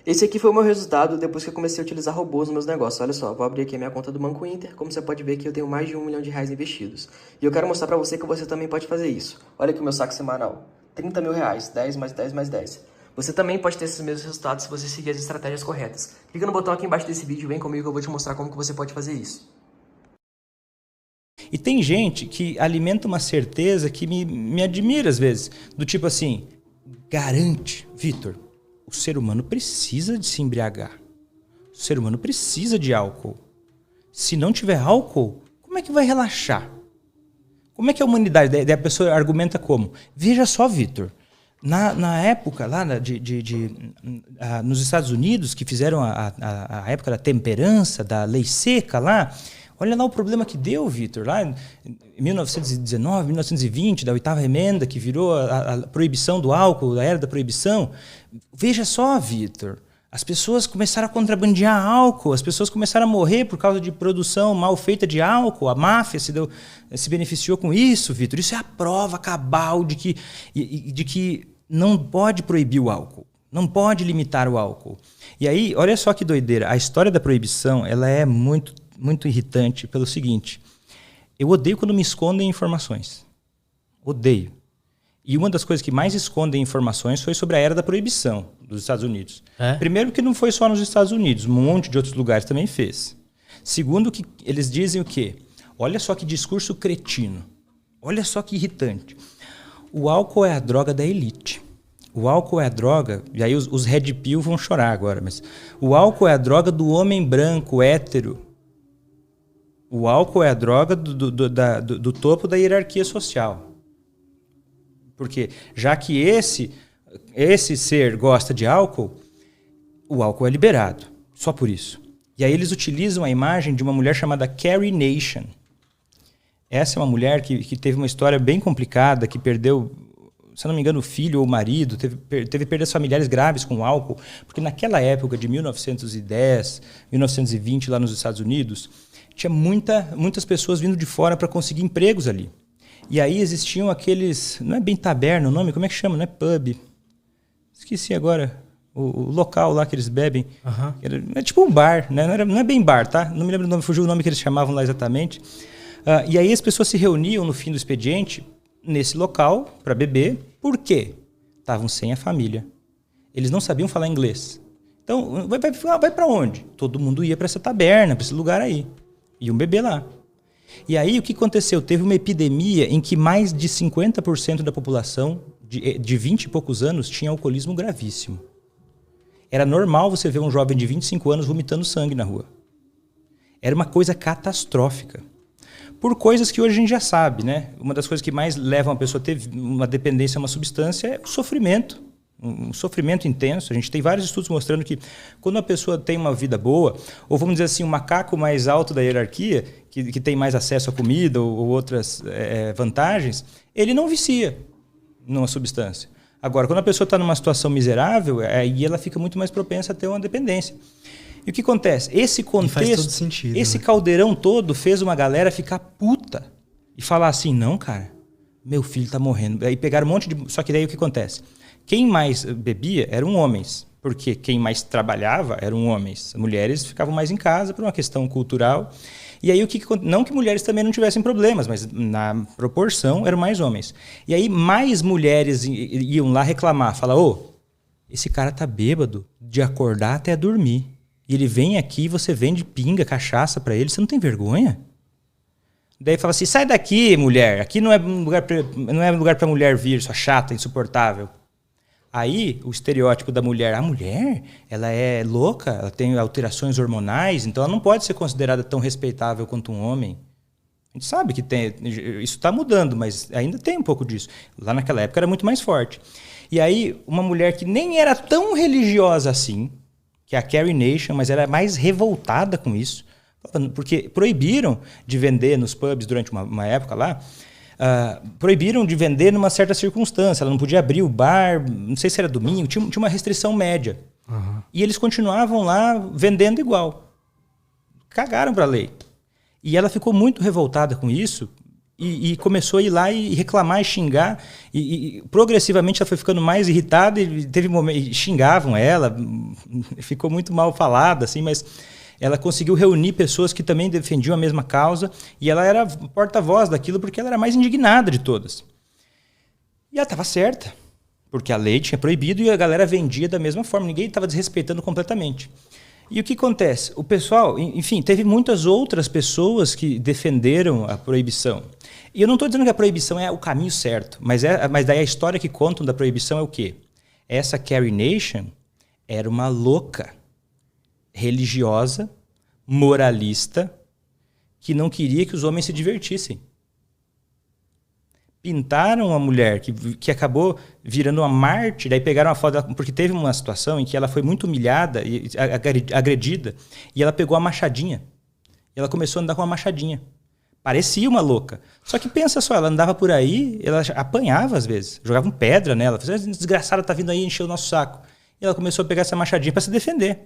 Esse aqui foi o meu resultado depois que eu comecei a utilizar robôs nos meus negócios. Olha só, vou abrir aqui a minha conta do Banco Inter. Como você pode ver aqui, eu tenho mais de R$ 1 milhão investidos. E eu quero mostrar pra você que você também pode fazer isso. Olha aqui o meu saque semanal. R$ 30 mil, 10 mais 10 mais 10. Você também pode ter esses mesmos resultados se você seguir as estratégias corretas. Clica no botão aqui embaixo desse vídeo e vem comigo que eu vou te mostrar como que você pode fazer isso. E tem gente que alimenta uma certeza que me admira às vezes. Do tipo assim, garante, Vitor, o ser humano precisa de se embriagar. O ser humano precisa de álcool. Se não tiver álcool, como é que vai relaxar? Como é que a humanidade... Daí a pessoa argumenta como? Veja só, Vitor, na época lá nos Estados Unidos, que fizeram a época da temperança, da lei seca lá, olha lá o problema que deu, Vitor, lá em 1919, 1920, da oitava emenda, que virou a proibição do álcool, a era da proibição. Veja só, Vitor, as pessoas começaram a contrabandear álcool, as pessoas começaram a morrer por causa de produção mal feita de álcool, a máfia se beneficiou com isso, Vitor. Isso é a prova cabal de que não pode proibir o álcool, não pode limitar o álcool. E aí, olha só que doideira, a história da proibição ela é muito irritante pelo seguinte, eu odeio quando me escondem informações, odeio. E uma das coisas que mais escondem informações foi sobre a era da proibição dos Estados Unidos. É? Primeiro que não foi só nos Estados Unidos, um monte de outros lugares também fez. Segundo que eles dizem o quê? Olha só que discurso cretino, olha só que irritante. O álcool é a droga da elite. O álcool é a droga, e aí os red pill vão chorar agora, mas o álcool é a droga do homem branco, hétero. O álcool é a droga do topo da hierarquia social. Porque já que esse ser gosta de álcool, o álcool é liberado, só por isso. E aí eles utilizam a imagem de uma mulher chamada Carrie Nation. Essa é uma mulher que teve uma história bem complicada, que perdeu, se não me engano, o filho ou o marido, teve perdas familiares graves com o álcool, porque naquela época de 1910, 1920, lá nos Estados Unidos, tinha muitas pessoas vindo de fora para conseguir empregos ali. E aí existiam aqueles, não é bem taberna o nome, como é que chama? Não é pub. Esqueci agora o local lá que eles bebem. Uhum. É tipo um bar, né? Não é bem bar, tá? Não me lembro o nome, fugiu o nome que eles chamavam lá exatamente. E aí as pessoas se reuniam no fim do expediente nesse local para beber. Por quê? Estavam sem a família. Eles não sabiam falar inglês. Então, vai para onde? Todo mundo ia para essa taberna, para esse lugar aí. Iam beber lá. E aí o que aconteceu? Teve uma epidemia em que mais de 50% da população de 20 e poucos anos tinha alcoolismo gravíssimo. Era normal você ver um jovem de 25 anos vomitando sangue na rua. Era uma coisa catastrófica. Por coisas que hoje a gente já sabe, né? Uma das coisas que mais levam a pessoa a ter uma dependência a uma substância é o sofrimento. Um sofrimento intenso. A gente tem vários estudos mostrando que quando a pessoa tem uma vida boa, ou vamos dizer assim, um macaco mais alto da hierarquia, que tem mais acesso à comida ou outras vantagens, ele não vicia numa substância. Agora, quando a pessoa está numa situação miserável, aí ela fica muito mais propensa a ter uma dependência. E o que acontece? Esse contexto, faz todo sentido, esse né? caldeirão todo fez uma galera ficar puta e falar assim, não, cara, meu filho está morrendo. Aí pegaram um monte de... Só que daí o que acontece? Quem mais bebia eram homens, porque quem mais trabalhava eram homens. As mulheres ficavam mais em casa por uma questão cultural. E aí, não que mulheres também não tivessem problemas, mas na proporção eram mais homens. E aí mais mulheres iam lá reclamar, falar, esse cara tá bêbado de acordar até dormir. E ele vem aqui e você vende pinga, cachaça para ele, você não tem vergonha? Daí fala assim, sai daqui, mulher, aqui não é lugar para mulher vir, sua chata, insuportável. Aí, o estereótipo da mulher, a mulher, ela é louca, ela tem alterações hormonais, então ela não pode ser considerada tão respeitável quanto um homem. A gente sabe que isso está mudando, mas ainda tem um pouco disso. Lá naquela época era muito mais forte. E aí, uma mulher que nem era tão religiosa assim, que é a Carrie Nation, mas era mais revoltada com isso, porque proibiram de vender nos pubs durante uma época lá, proibiram de vender numa certa circunstância. Ela não podia abrir o bar, não sei se era domingo, tinha uma restrição média. Uhum. E eles continuavam lá vendendo igual. Cagaram para a lei. E ela ficou muito revoltada com isso e começou a ir lá e reclamar e xingar. E progressivamente ela foi ficando mais irritada e teve momentos, e xingavam ela, ficou muito mal falada, assim, mas ela conseguiu reunir pessoas que também defendiam a mesma causa e ela era porta-voz daquilo porque ela era mais indignada de todas. E ela estava certa, porque a lei tinha proibido e a galera vendia da mesma forma, ninguém estava desrespeitando completamente. E o que acontece? O pessoal, enfim, teve muitas outras pessoas que defenderam a proibição. E eu não estou dizendo que a proibição é o caminho certo, mas daí a história que contam da proibição é o quê? Essa Carrie Nation era uma louca, religiosa, moralista, que não queria que os homens se divertissem. Pintaram uma mulher que acabou virando uma mártir, daí pegaram uma foto dela, porque teve uma situação em que ela foi muito humilhada e agredida, e ela pegou a machadinha. E ela começou a andar com uma machadinha. Parecia uma louca. Só que pensa só, ela andava por aí, ela apanhava às vezes, jogavam pedra nela, desgraçada tá vindo aí encher o nosso saco. E ela começou a pegar essa machadinha para se defender.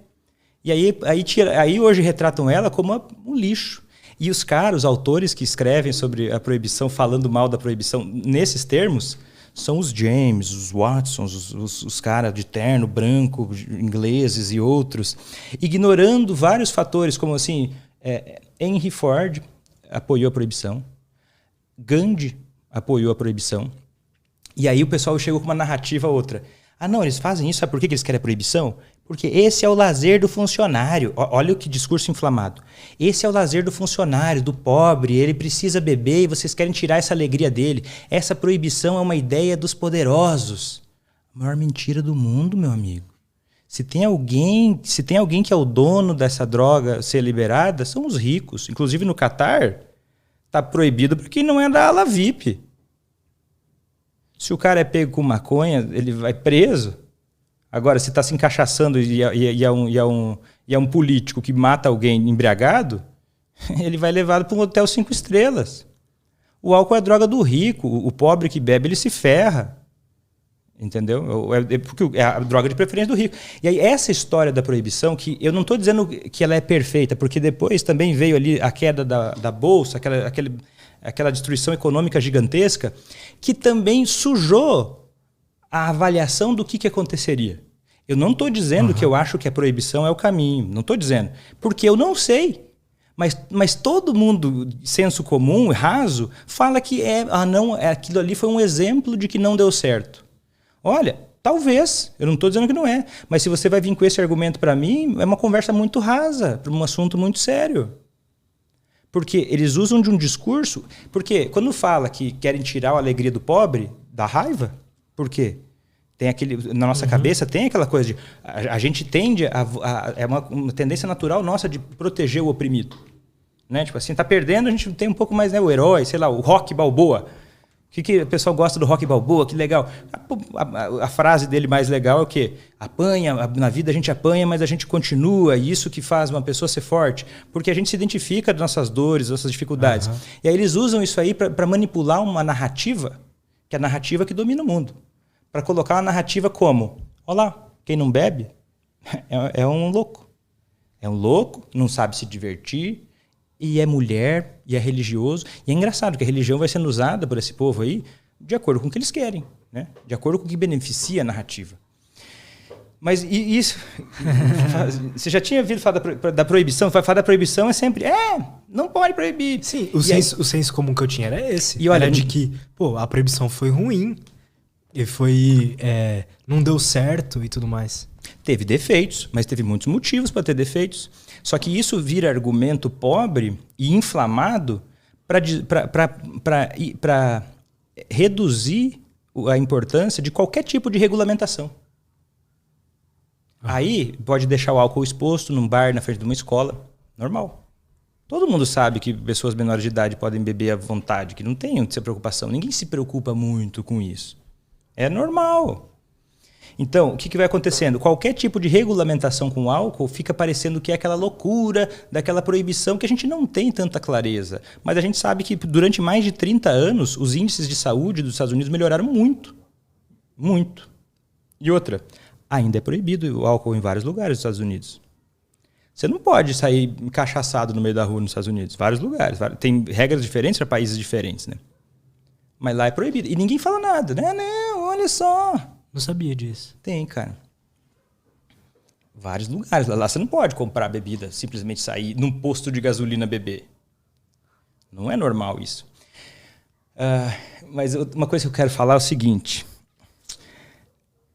E aí hoje retratam ela como um lixo. E os caras, os autores que escrevem sobre a proibição, falando mal da proibição nesses termos, são os James, os Watsons, os caras de terno, branco, ingleses e outros, ignorando vários fatores, como assim, Henry Ford apoiou a proibição, Gandhi apoiou a proibição, e aí o pessoal chegou com uma narrativa outra. Ah, não, eles fazem isso, sabe por que eles querem a proibição? Porque esse é o lazer do funcionário. Olha que discurso inflamado. Esse é o lazer do funcionário, do pobre, ele precisa beber e vocês querem tirar essa alegria dele. Essa proibição é uma ideia dos poderosos. A maior mentira do mundo, meu amigo. Se tem alguém que é o dono dessa droga ser liberada, são os ricos. Inclusive no Catar, está proibido porque não é da ala VIP. Se o cara é pego com maconha, ele vai preso. Agora, se está se encaixaçando e é um político que mata alguém embriagado, ele vai levado para um hotel 5 estrelas. O álcool é a droga do rico. O pobre que bebe, ele se ferra. Entendeu? Porque é a droga de preferência do rico. E aí, essa história da proibição, que eu não estou dizendo que ela é perfeita, porque depois também veio ali a queda da Bolsa, aquela destruição econômica gigantesca, que também sujou a avaliação do que aconteceria. Eu não estou dizendo que eu acho que a proibição é o caminho. Não estou dizendo. Porque eu não sei. Mas todo mundo, senso comum, raso, fala que aquilo ali foi um exemplo de que não deu certo. Olha, talvez. Eu não estou dizendo que não é. Mas se você vai vir com esse argumento para mim, é uma conversa muito rasa, para um assunto muito sério. Porque eles usam de um discurso... Porque quando fala que querem tirar a alegria do pobre, dá raiva. Por quê? Na nossa cabeça tem aquela coisa de... A gente tende é uma tendência natural nossa de proteger o oprimido. Né? Tipo assim, tá perdendo, a gente tem um pouco mais, né, o herói, sei lá, o Rocky Balboa. O que o pessoal gosta do Rocky Balboa? Que legal. A frase dele mais legal é o quê? Apanha, na vida a gente apanha, mas a gente continua. E isso que faz uma pessoa ser forte. Porque a gente se identifica das nossas dores, das nossas dificuldades. E aí eles usam isso aí para manipular uma narrativa, que é a narrativa que domina o mundo. Para colocar uma narrativa como, olha lá, quem não bebe é um louco. É um louco, não sabe se divertir, e é mulher, e é religioso. E é engraçado que a religião vai sendo usada por esse povo aí de acordo com o que eles querem, né? De acordo com o que beneficia a narrativa. Mas isso... Você já tinha ouvido falar da proibição? Falar da proibição é sempre... não pode proibir. Sim, o senso comum que eu tinha era esse. E olha, era de que a proibição foi ruim. E foi... não deu certo e tudo mais. Teve defeitos, mas teve muitos motivos para ter defeitos. Só que isso vira argumento pobre e inflamado para reduzir a importância de qualquer tipo de regulamentação. Aí pode deixar o álcool exposto num bar na frente de uma escola. Normal. Todo mundo sabe que pessoas menores de idade podem beber à vontade, que não tem essa preocupação. Ninguém se preocupa muito com isso. É normal. Então, o que vai acontecendo? Qualquer tipo de regulamentação com álcool fica parecendo que é aquela loucura daquela proibição que a gente não tem tanta clareza. Mas a gente sabe que durante mais de 30 anos, os índices de saúde dos Estados Unidos melhoraram muito. Muito. E outra, ainda é proibido o álcool em vários lugares dos Estados Unidos. Você não pode sair encaixaçado no meio da rua nos Estados Unidos. Vários lugares. Tem regras diferentes para países diferentes, né? Mas lá é proibido. E ninguém fala nada, né? Não, olha só. Não sabia disso. Tem, cara. Vários lugares. Lá você não pode comprar bebida, simplesmente sair num posto de gasolina beber. Não é normal isso. Mas uma coisa que eu quero falar é o seguinte,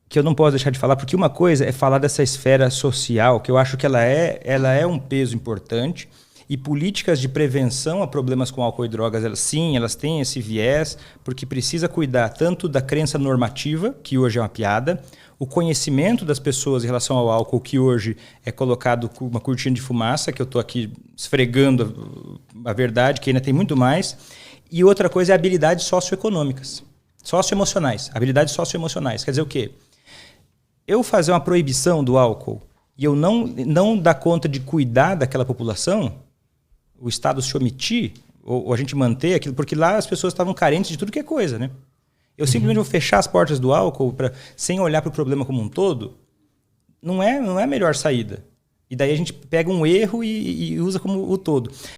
que eu não posso deixar de falar, porque uma coisa é falar dessa esfera social, que eu acho que ela é um peso importante, e políticas de prevenção a problemas com álcool e drogas, elas têm esse viés, porque precisa cuidar tanto da crença normativa, que hoje é uma piada, o conhecimento das pessoas em relação ao álcool, que hoje é colocado com uma cortina de fumaça, que eu estou aqui esfregando a verdade, que ainda tem muito mais. E outra coisa é habilidades socioeconômicas, socioemocionais, habilidades socioemocionais. Quer dizer o quê? Eu fazer uma proibição do álcool e eu não dar conta de cuidar daquela população, o Estado se omitir, ou a gente manter aquilo, porque lá as pessoas estavam carentes de tudo que é coisa, né? Eu simplesmente vou fechar as portas do álcool sem olhar para o problema como um todo, não é a melhor saída. E daí a gente pega um erro e usa como o todo.